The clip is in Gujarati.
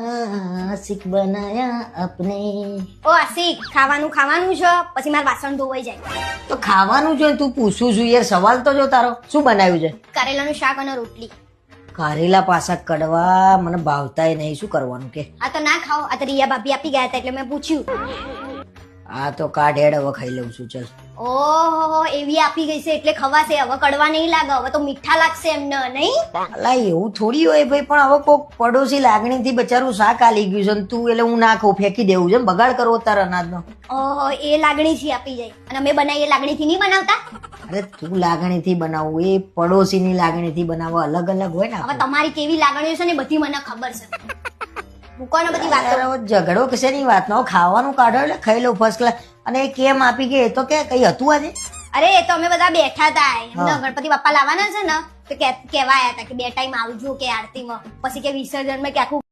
બનાયા આપને. ઓ આશિક, ખાવાનું ખાવાનું છે પછી મારે વાસણ ધોવાઈ જાય. તો ખાવાનું છે તું પૂછું છું યાર, સવાલ તો જો તારો. શું બનાવ્યું છે? કરેલાનું શાક અને રોટલી. કારેલા પાસા કડવા મને ભાવતાય નહીં, શું કરવાનું કે? આ તો ના ખાઓ, આ તો રિયા ભાભી આપી ગયા હતા એટલે મેં પૂછ્યું. આ તો કાઢ હેડ, હવે ખાઈ લઉં છું. ચાલ. ઓહો, એવી આપી ગઈ છે એટલે ખવાશે. હવે કડવા નહીં લાગે, હવે તો મીઠા લાગશે એમને નહીં. અલા એવું થોડી હોય ભાઈ, પણ હવે કોક પડોશી લાગણીથી બચારું શાક આલી ગયું છે ને તું એટલે હું ના ખાઉં, ફેંકી દેવું છે, બગાડ કરવો તારા અનાજનો. ઓહો, એ લાગણીથી આપી જાય અને અમે બનાવીએ લાગણીથી નહીં બનાવતા. અરે તું લાગણીથી બનાવું, એ પડોશીની લાગણીથી બનાવવા અલગ અલગ હોય ને. હવે તમારી કેવી લાગણીઓ છે ને બધી મને ખબર છે. મૂકો ને બધી વાતો. યાર, હવે ઝઘડો કશેની વાત નો, ખાવાનું કાઢો એટલે ખાઈ લઉં ફર્સ્ટ ક્લાસ. અને એ કેમ આપી ગઈ એ તો કે કઈ હતું આજે? અરે એ તો અમે બધા બેઠા હતા, એમને ગણપતિ બાપ્પા લાવવાના છે ને તો કેવા આયા હતા કે 2 ટાઈમ આવજો કે આરતીમાં, પછી કે વિસર્જનમાં કે આખું